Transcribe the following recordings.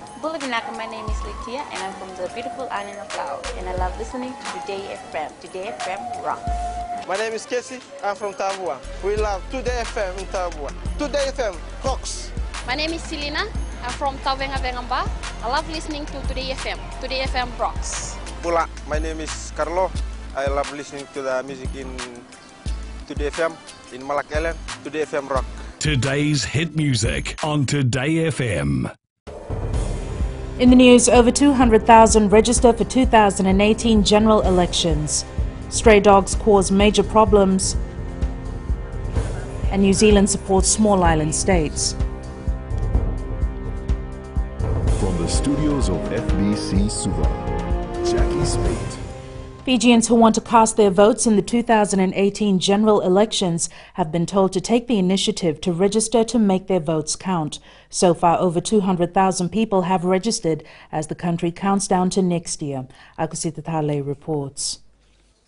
My name is Litia and I'm from the beautiful island of Laos and I love listening to Today FM. Today FM rock. My name is Casey, I'm from Tabua. We love Today FM in Tabua. Today FM rocks. My name is Selina, I'm from Tauvenga-Vengamba. I love listening to Today FM. Today FM rocks. Pula, my name is Carlo. I love listening to the music in Today FM, in Malak Island. Today FM rock. Today's hit music on Today FM. In the news, over 200,000 register for 2018 general elections. Stray dogs cause major problems. And New Zealand supports small island states. From the studios of FBC Suva, Jackie Spade. Fijians who want to cast their votes in the 2018 general elections have been told to take the initiative to register to make their votes count. So far, over 200,000 people have registered as the country counts down to next year. Akusita Thale reports.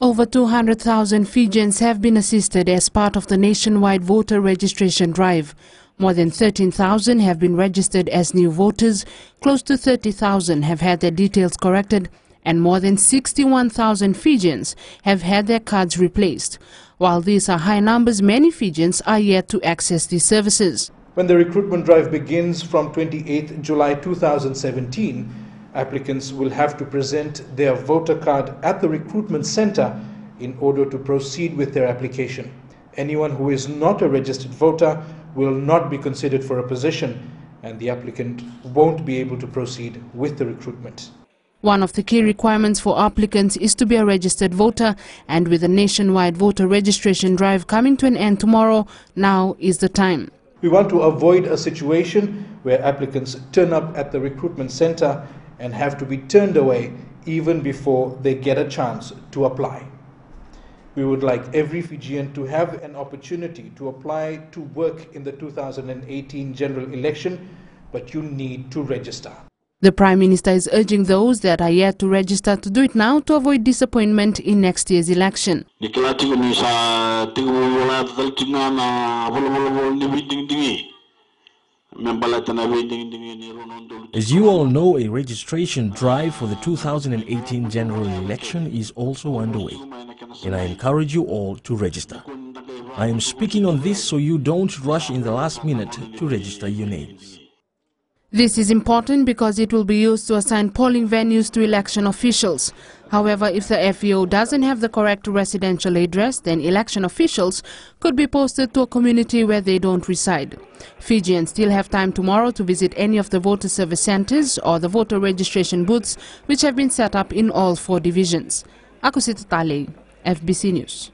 Over 200,000 Fijians have been assisted as part of the nationwide voter registration drive. More than 13,000 have been registered as new voters, close to 30,000 have had their details corrected, and more than 61,000 Fijians have had their cards replaced. While these are high numbers, many Fijians are yet to access these services. When the recruitment drive begins from 28 July 2017, applicants will have to present their voter card at the recruitment center in order to proceed with their application. Anyone who is not a registered voter will not be considered for a position, and the applicant won't be able to proceed with the recruitment. One of the key requirements for applicants is to be a registered voter, and with the nationwide voter registration drive coming to an end tomorrow, now is the time. We want to avoid a situation where applicants turn up at the recruitment center and have to be turned away even before they get a chance to apply. We would like every Fijian to have an opportunity to apply to work in the 2018 general election, but you need to register. The Prime Minister is urging those that are yet to register to do it now to avoid disappointment in next year's election. As you all know, a registration drive for the 2018 general election is also underway, and I encourage you all to register. I am speaking on this so you don't rush in the last minute to register your names. This is important because it will be used to assign polling venues to election officials. However, if the FEO doesn't have the correct residential address, then election officials could be posted to a community where they don't reside. Fijians still have time tomorrow to visit any of the voter service centers or the voter registration booths which have been set up in all 4 divisions. Akusita Tale, FBC News.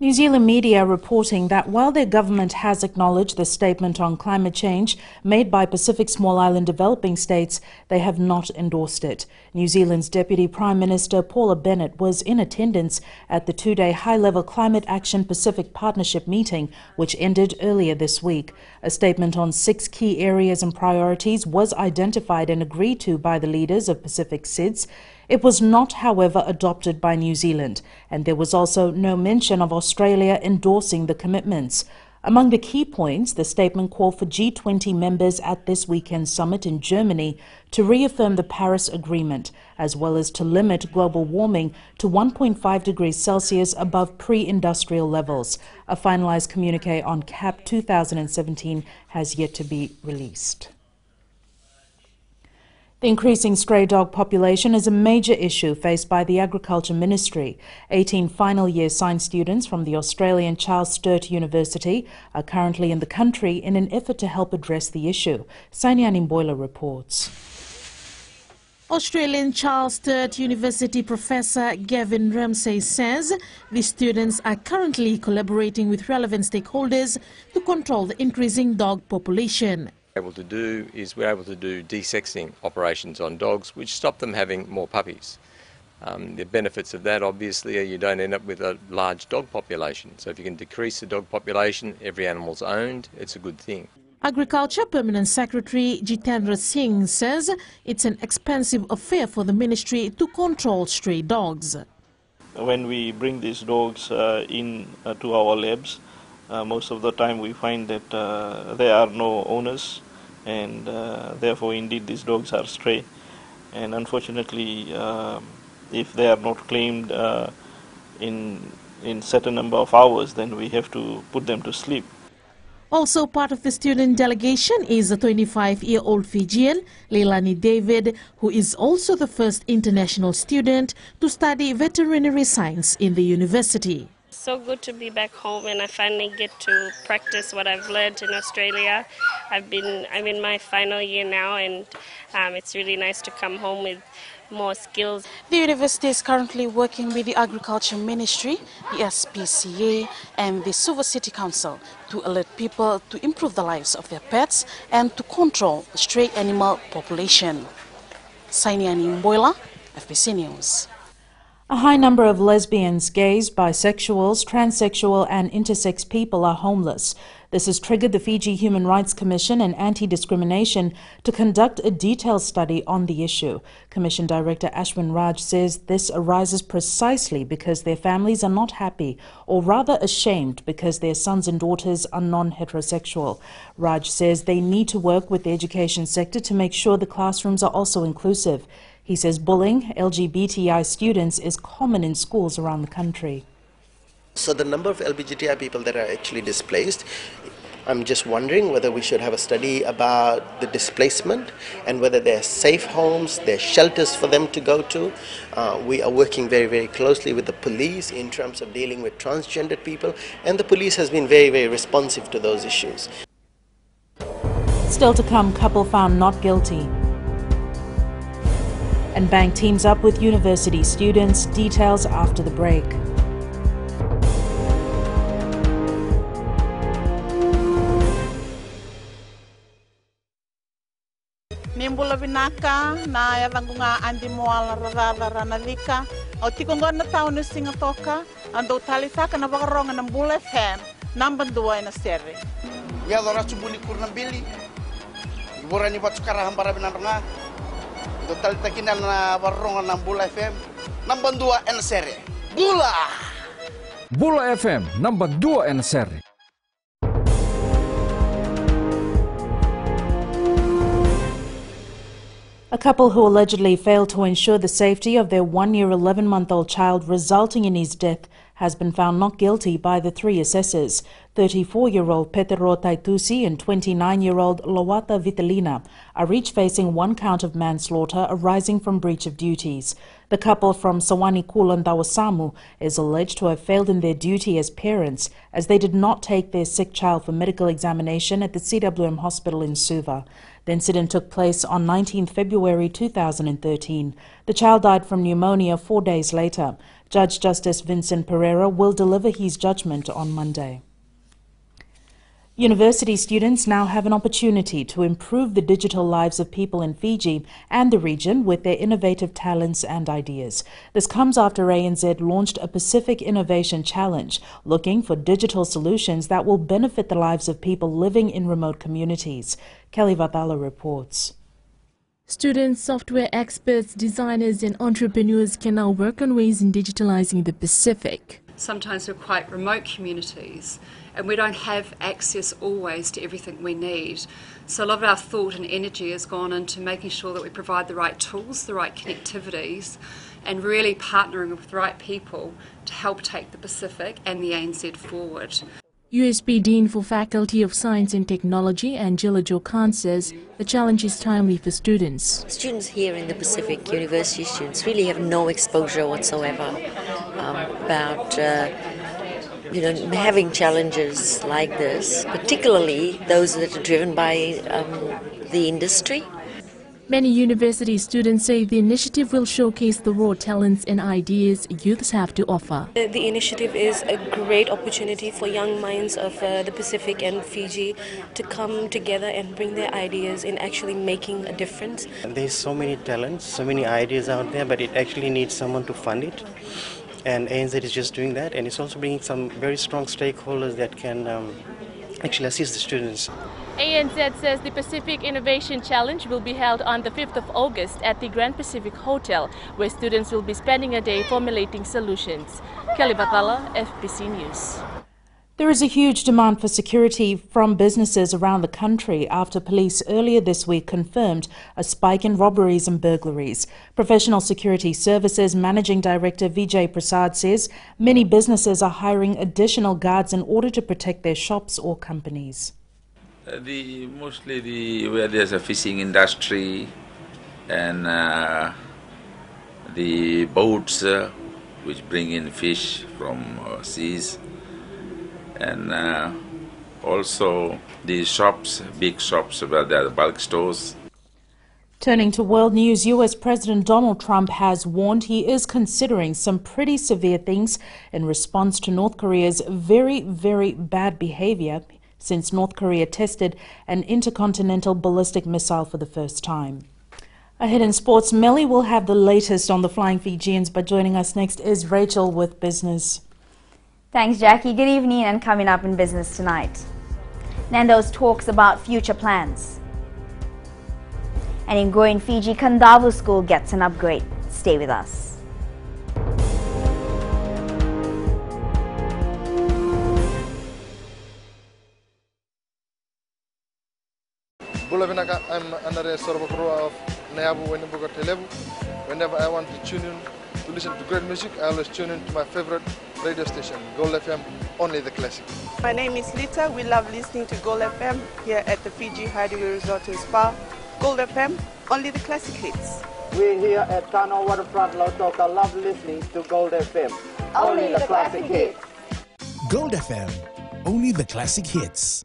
New Zealand media reporting that while their government has acknowledged the statement on climate change made by Pacific Small Island developing states, they have not endorsed it. New Zealand's Deputy Prime Minister Paula Bennett was in attendance at the 2-day high-level Climate Action Pacific Partnership meeting, which ended earlier this week. A statement on 6 key areas and priorities was identified and agreed to by the leaders of Pacific SIDS. It was not, however, adopted by New Zealand, and there was also no mention of Australia endorsing the commitments. Among the key points, the statement called for G20 members at this weekend's summit in Germany to reaffirm the Paris Agreement, as well as to limit global warming to 1.5 degrees Celsius above pre-industrial levels. A finalized communique on CAP 2017 has yet to be released. The increasing stray dog population is a major issue faced by the Agriculture Ministry. 18 final year science students from the Australian Charles Sturt University are currently in the country in an effort to help address the issue. Sainian Boiler reports. Australian Charles Sturt University Professor Gavin Ramsay says the students are currently collaborating with relevant stakeholders to control the increasing dog population. We're able to do desexing operations on dogs, which stop them having more puppies. The benefits of that obviously are you don't end up with a large dog population. So if you can decrease the dog population, every animal's owned, it's a good thing. Agriculture Permanent Secretary Jitendra Singh says it's an expensive affair for the ministry to control stray dogs. When we bring these dogs to our labs, most of the time we find that there are no owners and therefore indeed these dogs are stray, and unfortunately if they are not claimed in certain number of hours, then we have to put them to sleep. Also part of the student delegation is a 25-year-old Fijian, Leilani David, who is also the first international student to study veterinary science in the university. So good to be back home, and I finally get to practice what I've learned in Australia. I'm in my final year now, and it's really nice to come home with more skills. The university is currently working with the Agriculture Ministry, the SPCA and the Suva City Council to alert people to improve the lives of their pets and to control the stray animal population. Sainiani Mboila, FBC News. A high number of lesbians, gays, bisexuals, transsexual and intersex people are homeless. This has triggered the Fiji Human Rights Commission and Anti-Discrimination to conduct a detailed study on the issue. Commission Director Ashwin Raj says this arises precisely because their families are not happy, or rather ashamed because their sons and daughters are non-heterosexual. Raj says they need to work with the education sector to make sure the classrooms are also inclusive. He says bullying LGBTI students is common in schools around the country. So the number of LGBTI people that are actually displaced, I'm just wondering whether we should have a study about the displacement and whether there are safe homes, there are shelters for them to go to. We are working very, very closely with the police in terms of dealing with transgendered people, and the police has been very, very responsive to those issues. Still to come, couple found not guilty. And bank teams up with university students. Details after the break. Nimbula binaka na yavangunga andi moala radada ranalika o tikongona taunu singatoka ando talisaka na bakaronga ng Bula FM nambanduwa na sere. Ya dora chubuni kurnambili. Iborani batukara hambara binaranga. Total takinan na barongan ng Bula FM number 2 en seri. Bula FM number 2 en seri. A couple who allegedly failed to ensure the safety of their 1-year 11-month-old child, resulting in his death, has been found not guilty by the 3 assessors. 34-year-old Petero Taitusi and 29-year-old Lowata Vitalina are each facing 1 count of manslaughter arising from breach of duties. The couple from Sawani Kulan Dawasamu is alleged to have failed in their duty as parents as they did not take their sick child for medical examination at the CWM hospital in Suva. The incident took place on 19 February 2013. The child died from pneumonia 4 days later. Judge Justice Vincent Pereira will deliver his judgment on Monday. University students now have an opportunity to improve the digital lives of people in Fiji and the region with their innovative talents and ideas. This comes after ANZ launched a Pacific Innovation Challenge, looking for digital solutions that will benefit the lives of people living in remote communities. Kelly Vathala reports. Students, software experts, designers and entrepreneurs can now work on ways in digitalizing the Pacific. Sometimes we're quite remote communities and we don't have access always to everything we need. So a lot of our thought and energy has gone into making sure that we provide the right tools, the right connectivities, and really partnering with the right people to help take the Pacific and the ANZ forward. USB Dean for Faculty of Science and Technology, Angela Jokan, says the challenge is timely for students. Students here in the Pacific, university students, really have no exposure whatsoever about having challenges like this, particularly those that are driven by the industry. Many university students say the initiative will showcase the raw talents and ideas youths have to offer. The initiative is a great opportunity for young minds of the Pacific and Fiji to come together and bring their ideas in actually making a difference. There's so many talents, so many ideas out there, but it actually needs someone to fund it. And ANZ is just doing that, and it's also bringing some very strong stakeholders that can actually assist the students. ANZ says the Pacific Innovation Challenge will be held on the 5th of August at the Grand Pacific Hotel, where students will be spending a day formulating solutions. Kelly Batala, FBC News. There is a huge demand for security from businesses around the country after police earlier this week confirmed a spike in robberies and burglaries. Professional Security Services Managing Director Vijay Prasad says many businesses are hiring additional guards in order to protect their shops or companies. Mostly where there's a fishing industry and the boats which bring in fish from seas, and also the shops, big shops where there are bulk stores. Turning to world news, U.S. President Donald Trump has warned he is considering some pretty severe things in response to North Korea's very, very bad behavior since North Korea tested an intercontinental ballistic missile for the first time. Ahead in sports, Melly will have the latest on the Flying Fijians, but joining us next is Rachel with business. Thanks, Jackie. Good evening, and coming up in business tonight, Nando's talks about future plans. And in growing Fiji, Kandavu School gets an upgrade. Stay with us. I'm Anare Sorbakro of Neabu Wenabuga Televu. Whenever I want to tune in to listen to great music, I always tune in to my favorite radio station, Gold FM, only the classic. My name is Lita. We love listening to Gold FM here at the Fiji Hideaway Resort and Spa. Gold FM, only the classic hits. We here at Tano Waterfront Lautoka love listening to Gold FM, only the classic hits. Gold FM, only the classic hits.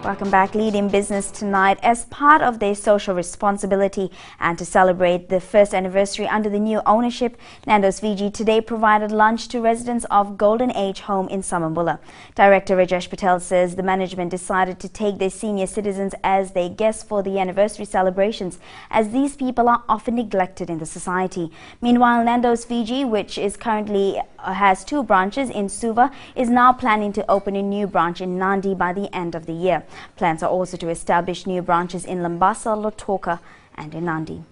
Welcome back. Leading Business tonight. As part of their social responsibility and to celebrate the first anniversary under the new ownership, Nando's Fiji today provided lunch to residents of Golden Age Home in Samambula. Director Rajesh Patel says the management decided to take their senior citizens as their guests for the anniversary celebrations, as these people are often neglected in the society. Meanwhile, Nando's Fiji, which is currently has 2 branches in Suva, is now planning to open a new branch in Nandi by the end of the year. Plans are also to establish new branches in Lambasa, Lautoka and in Nandi.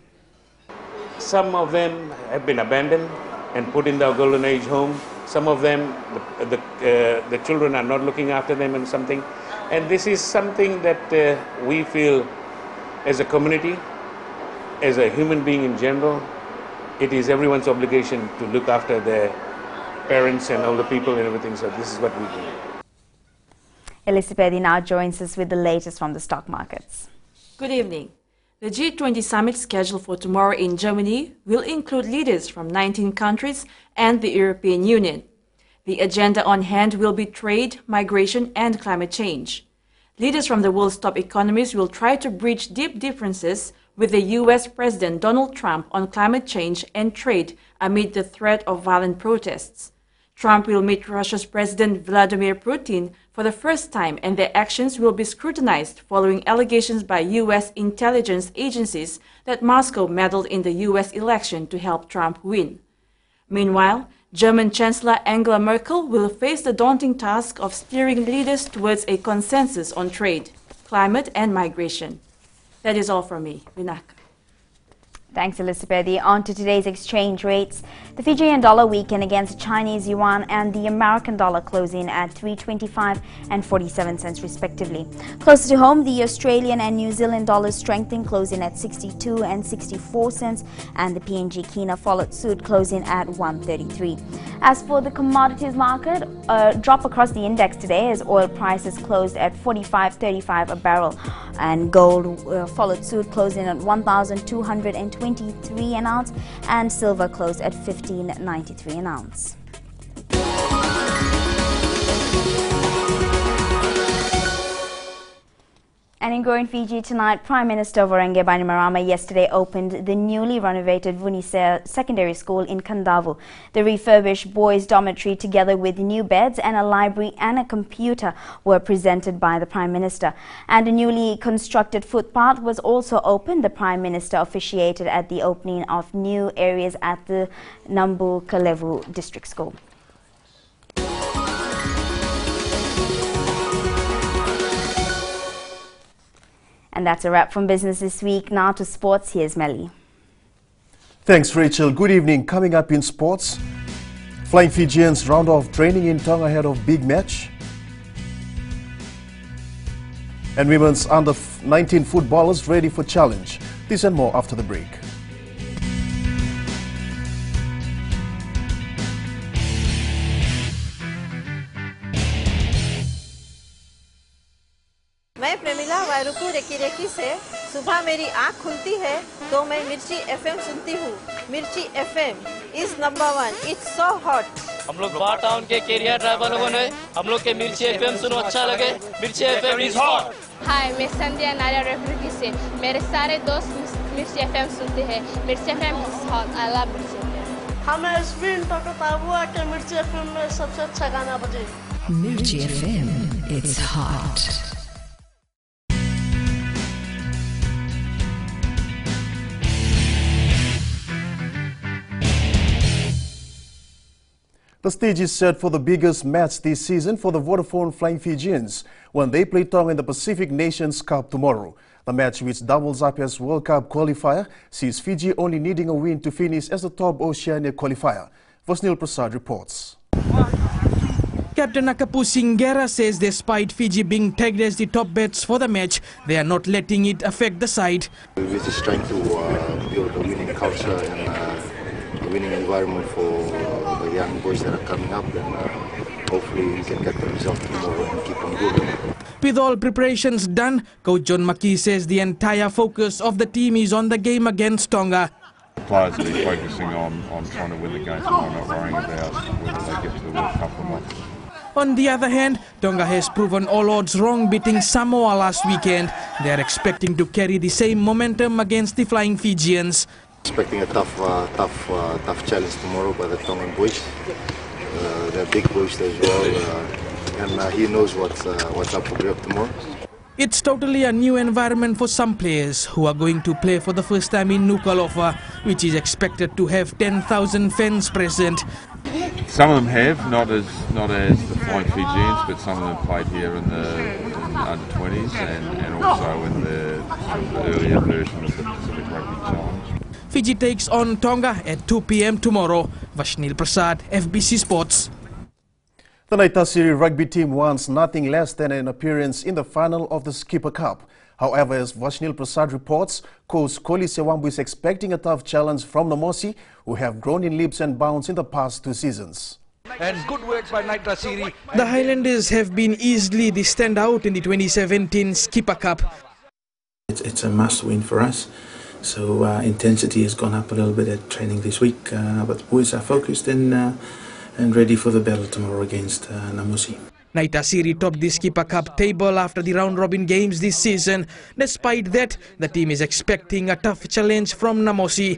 Some of them have been abandoned and put in the Golden Age home. Some of them, the children are not looking after them and something. And this is something that we feel as a community, as a human being in general, it is everyone's obligation to look after their parents and older people and everything. So this is what we do. Elizabeth now joins us with the latest from the stock markets. Good evening. The G20 summit scheduled for tomorrow in Germany will include leaders from 19 countries and the European Union. The agenda on hand will be trade, migration and climate change. Leaders from the world's top economies will try to bridge deep differences with the U.S. President Donald Trump on climate change and trade amid the threat of violent protests. Trump will meet Russia's President Vladimir Putin for the first time, and their actions will be scrutinized following allegations by U.S. intelligence agencies that Moscow meddled in the U.S. election to help Trump win. Meanwhile, German Chancellor Angela Merkel will face the daunting task of steering leaders towards a consensus on trade, climate and migration. That is all from me. Vinaka. Thanks, Elizabeth. On to today's exchange rates. The Fijian dollar weakened against the Chinese yuan and the American dollar closing at 3.25 and 47 cents respectively. Closer to home, the Australian and New Zealand dollars strengthened, closing at 62 and 64 cents, and the PNG Kina followed suit, closing at 133. As for the commodities market, a drop across the index today as oil prices closed at 45.35 a barrel, and gold followed suit, closing at 1,223 an ounce, and silver closed at 15.93 an ounce. And in growing Fiji tonight, Prime Minister Voreqe Bainimarama yesterday opened the newly renovated Vunise Secondary School in Kandavu. The refurbished boys' dormitory, together with new beds and a library and a computer, were presented by the Prime Minister. And a newly constructed footpath was also opened. The Prime Minister officiated at the opening of new areas at the Nambu Kalevu District School. And that's a wrap from business this week. Now to sports. Here's Melly. Thanks, Rachel. Good evening. Coming up in sports, Flying Fijians round off training in Tonga ahead of big match. And women's under-19 footballers ready for challenge. This and more after the break. मैं Premila वायरुकू recce recce से सुबह मेरी आँख खुलती है तो मैं मिर्ची एफएम सुनती हूँ। मिर्ची FM is number 1। It's so hot. हम लोग बार टाउन के कैरियर ड्राइवर लोगों ने हम लोग के मिर्ची एफएम सुनो अच्छा लगे। मिर्ची एफएम इज हॉट। हाय, मैं संध्या नारिया रेफ्रिकी से। मेरे सारे दोस्त मिर्ची एफएम सुनते हैं। मिर्ची FM is hot. I love मिर्ची एफएम। हमें स्पिन तो बताओ कि मिर्ची एफएम में सबसे अच्छा गाना बजे। मिर्ची FM it's hot. The stage is set for the biggest match this season for the Vodafone Flying Fijians when they play Tonga in the Pacific Nations Cup tomorrow. The match, which doubles up as World Cup qualifier, sees Fiji only needing a win to finish as the top Oceania qualifier. Vasnil Prasad reports. Captain Akapu Singera says despite Fiji being tagged as the top bets for the match, they are not letting it affect the side. We're just trying to build a winning culture and a winning environment for the young boys that are coming up, and hopefully we can get the result tomorrow and keep on building. With all preparations done, Coach John Maki says the entire focus of the team is on the game against Tonga. The players will be focusing on trying to win the game, so I'm not worrying about whether they get to the World Cup or not. On the other hand, Tonga has proven all odds wrong, beating Samoa last weekend. They are expecting to carry the same momentum against the Flying Fijians. Expecting a tough challenge tomorrow by the Tongan boys. They're big boys as well, and he knows what's up for grabs tomorrow. It's totally a new environment for some players who are going to play for the first time in Nuku'alofa, which is expected to have 10,000 fans present. Some of them have, not as the Flying Fijians, but some of them played here in the under-20s and also in the earlier version of the Pacific Rugby Challenge. Fiji takes on Tonga at 2 p.m. tomorrow. Vashnil Prasad, FBC Sports. The Naitasiri rugby team wants nothing less than an appearance in the final of the Skipper Cup. However, as Vashnil Prasad reports, coach Koli Sewambu is expecting a tough challenge from Namosi, who have grown in leaps and bounds in the past 2 seasons. And good work by Naitasiri. The Highlanders have been easily the standout in the 2017 Skipper Cup. It's a must win for us. So intensity has gone up a little bit at training this week, but the boys are focused and ready for the battle tomorrow against Namosi. Naitasiri topped the Skipper Cup table after the round-robin games this season. Despite that, the team is expecting a tough challenge from Namosi.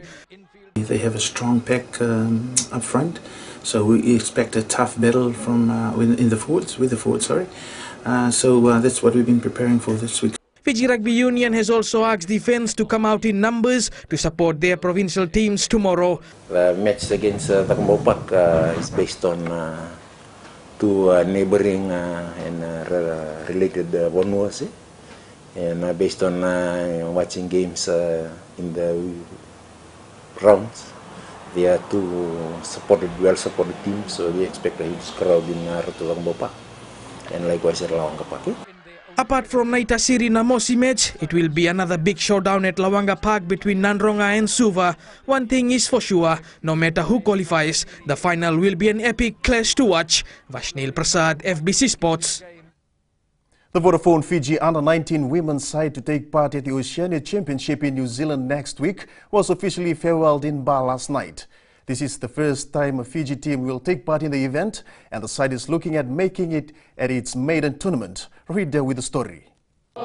They have a strong pack up front, so we expect a tough battle from with the forwards. So that's what we've been preparing for this week. Fiji Rugby Union has also asked the fans to come out in numbers to support their provincial teams tomorrow. The match against Takambopak is based on two neighboring and related Vanuatu, and based on watching games in the rounds. They are two well-supported teams, so we expect a huge crowd in Takambopak, and likewise at Lawanga Park. Apart from Naitasiri Namosi match, it will be another big showdown at Lawanga Park between Nanronga and Suva. One thing is for sure, no matter who qualifies, the final will be an epic clash to watch. Vashnil Prasad, FBC Sports. The Vodafone Fiji Under-19 women's side to take part at the Oceania Championship in New Zealand next week was officially farewelled in Ba last night. This is the first time a Fiji team will take part in the event, and the side is looking at making it at its maiden tournament. Read there with the story. They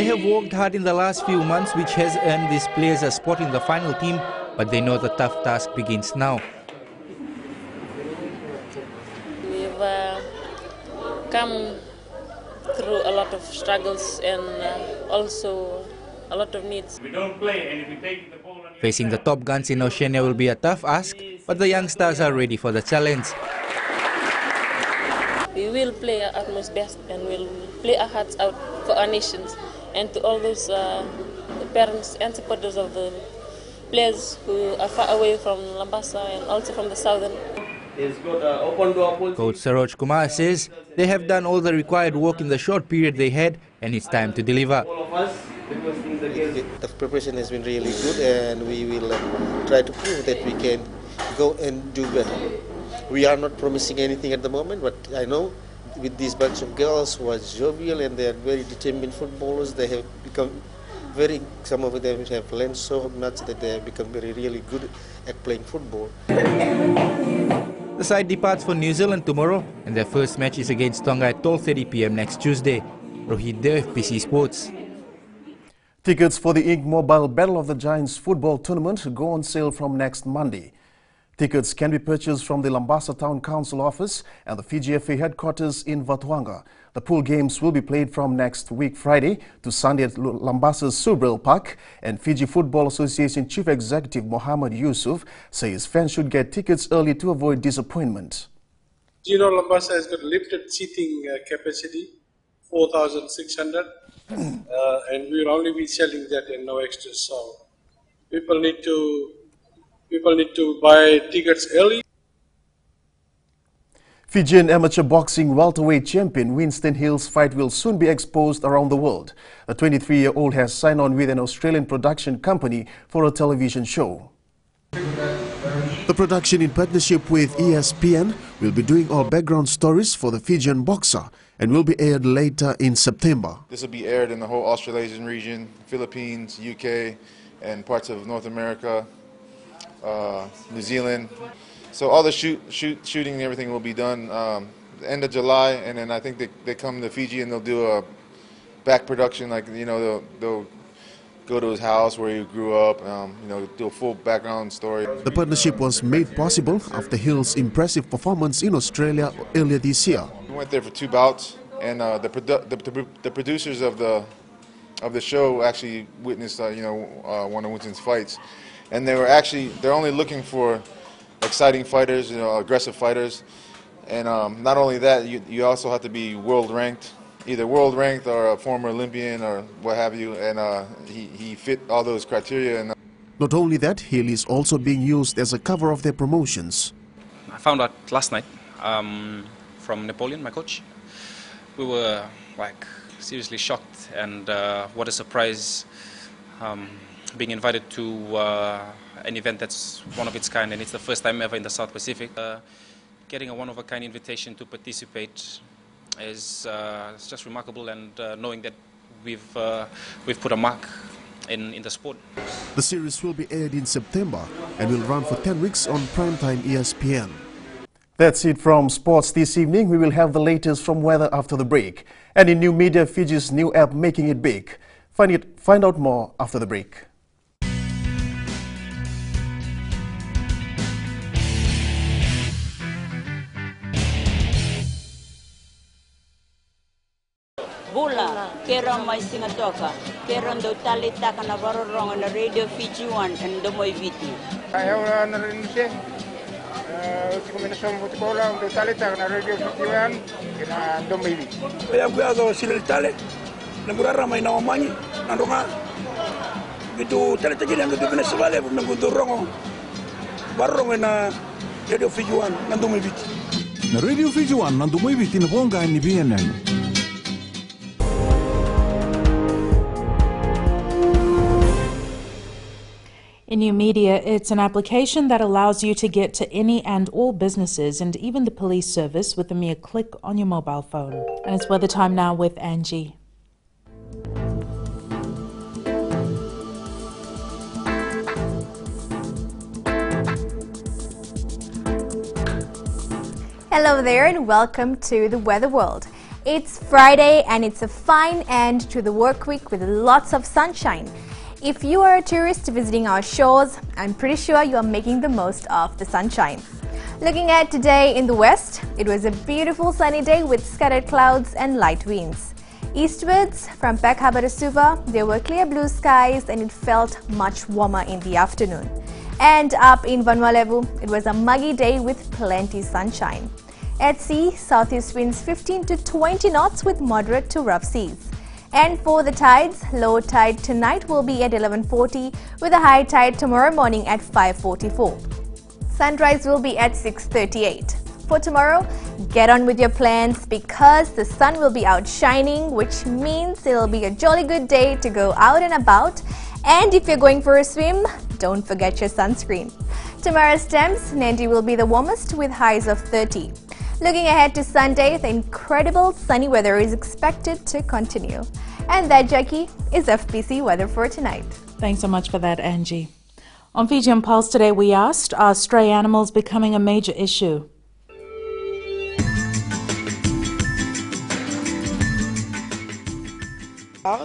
have worked hard in the last few months, which has earned these players a spot in the final team, but they know the tough task begins now. We've come through a lot of struggles and also a lot of needs. We don't play, and if we take the ball on Facing the top guns in Oceania will be a tough ask, but the young stars are ready for the challenge. We will play our utmost best and we'll play our hearts out for our nations and to all those parents and supporters of the players who are far away from Lambasa and also from the southern. Coach Saroj Kumar says they have done all the required work in the short period they had, and it's time to deliver. The preparation has been really good, and we will try to prove that we can go and do better. We are not promising anything at the moment, but I know with this bunch of girls who are jovial and they are very determined footballers, they have become some of them have learned so much that they have become really good at playing football. The side departs for New Zealand tomorrow, and their first match is against Tonga at 12:30 p.m. next Tuesday. Rohit Dev, PC Sports. Tickets for the Ink Mobile Battle of the Giants football tournament go on sale from next Monday. Tickets can be purchased from the Lambasa Town Council office and the Fiji FA headquarters in Vatuanga. The pool games will be played from next week Friday to Sunday at Lambasa's Subrel Park, and Fiji Football Association Chief Executive Mohammed Yusuf says fans should get tickets early to avoid disappointment. You know, Lambasa has got limited seating capacity, 4,600, and we will only be selling that and no extras. So people need to buy tickets early. Fijian amateur boxing welterweight champion Winston Hill's fight will soon be exposed around the world. The 23-year-old has signed on with an Australian production company for a television show. The production, in partnership with ESPN, will be doing all background stories for the Fijian boxer and will be aired later in September. This will be aired in the whole Australasian region, Philippines, UK, and parts of North America, New Zealand. So all the shooting and everything will be done the end of July, and then I think they come to Fiji and they'll do a back production, like, you know, they'll go to his house where he grew up, you know, do a full background story. The partnership was made possible after Hill's impressive performance in Australia earlier this year. We went there for 2 bouts, and the producers of the show actually witnessed, you know, one of Winston's fights, and they're only looking for exciting fighters, you know, aggressive fighters, and not only that, you also have to be world ranked, either world ranked or a former Olympian or what have you, and he fit all those criteria. And not only that, Hill is also being used as a cover of their promotions. I found out last night from Napoleon, my coach. We were like seriously shocked, and what a surprise being invited to an event that's one of its kind, and it's the first time ever in the South Pacific. Getting a one-of-a-kind invitation to participate is it's just remarkable, and knowing that we've put a mark in the sport. The series will be aired in September and will run for 10 weeks on primetime ESPN. That's it from sports this evening. We will have the latest from weather after the break. And in new media, Fiji's new app Making It Big. Find out more after the break. Bula, kera mai singatoka, kera ndo talita kana varorong na radio Fiji 1 and domoy viti. Ayaw na rin siya. Kombinasyon mo tikola ndo talita kana radio Fiji 1 kina domoy viti. Kaya kuyazo sila tale, nagurara may nawamanyi, nandunga. Gitu talita gini ang gitu pinasabale, nagundurong varorong na radio Fiji 1 nandomoy viti. Na radio Fiji 1 nandomoy viti na bonga ni BNN. In new media, it's an application that allows you to get to any and all businesses and even the police service with a mere click on your mobile phone. And it's weather time now with Angie. Hello there and welcome to the Weather World. It's Friday and it's a fine end to the work week with lots of sunshine. If you are a tourist visiting our shores, I'm pretty sure you are making the most of the sunshine. Looking at today in the west, it was a beautiful sunny day with scattered clouds and light winds. Eastwards, from Peck Harbour to Suva, there were clear blue skies and it felt much warmer in the afternoon. And up in Vanuatu, it was a muggy day with plenty sunshine. At sea, southeast winds 15 to 20 knots with moderate to rough seas. And for the tides, low tide tonight will be at 11:40 with a high tide tomorrow morning at 5:44. Sunrise will be at 6:38. For tomorrow, get on with your plans because the sun will be out shining, which means it'll be a jolly good day to go out and about. And if you're going for a swim, don't forget your sunscreen. Tomorrow's temps, Nandi will be the warmest with highs of 30. Looking ahead to Sunday, the incredible sunny weather is expected to continue. And that, Jackie, is FBC weather for tonight. Thanks so much for that, Angie. On Fijian Pulse today, we asked, are stray animals becoming a major issue?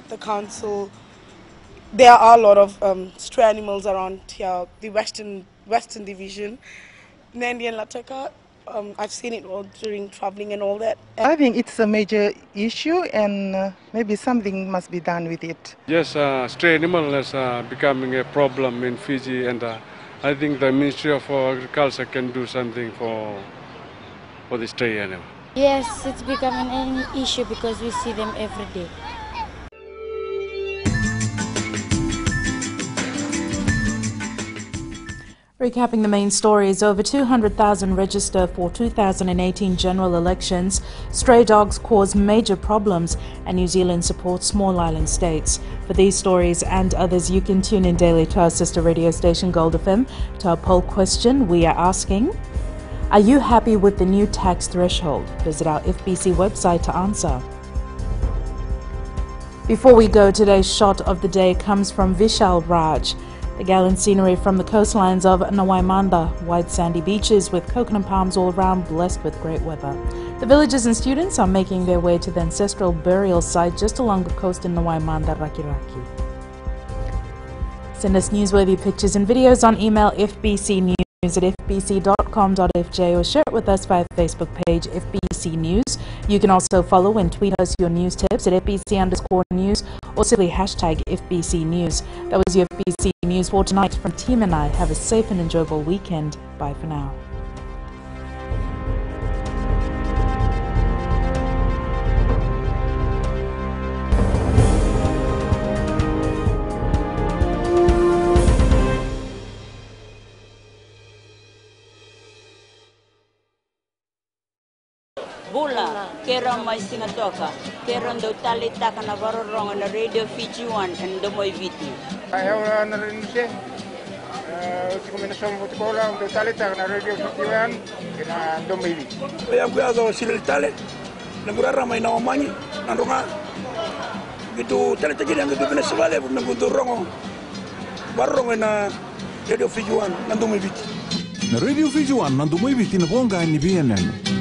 The council, there are a lot of stray animals around here, the Western Division, Nandi and Lataka. I've seen it all during traveling and all that. I think it's a major issue and maybe something must be done with it. Yes, stray animal is becoming a problem in Fiji, and I think the Ministry of Agriculture can do something for the stray animal. Yes, it's becoming an issue because we see them every day. Recapping the main stories, over 200,000 register for 2018 general elections. Stray dogs cause major problems, and New Zealand supports small island states. For these stories and others, you can tune in daily to our sister radio station Gold FM. To our poll question, we are asking, are you happy with the new tax threshold? Visit our FBC website to answer. Before we go, today's shot of the day comes from Vishal Raj. The gallant scenery from the coastlines of Nawaimanda, white sandy beaches with coconut palms all around, blessed with great weather. The villagers and students are making their way to the ancestral burial site just along the coast in Nawaimanda, Rakiraki. Send us newsworthy pictures and videos on email fbcnews@fbc.com.fj or share it with us via Facebook page FBC News. You can also follow and tweet us your news tips at FBC_news or simply hashtag FBC News. That was your FBC News for tonight. From Team and I, have a safe and enjoyable weekend. Bye for now. Bula, kera mai singa toka, kera ndo tali taka na varorong na radio Fijian and domoy viti. Ayaw na rin siya. Uti ko minasong buti ko lang, ndo tali taka na radio Fijian and domoy viti. Ayaw ko yazo sila tali, nagurara may nawamanyi, nandunga. Gitu tali tajiri ang gitu pinasabali, nagudurong barong na radio Fijian and domoy viti. Na radio Fijian and domoy viti na bonga ni BNN.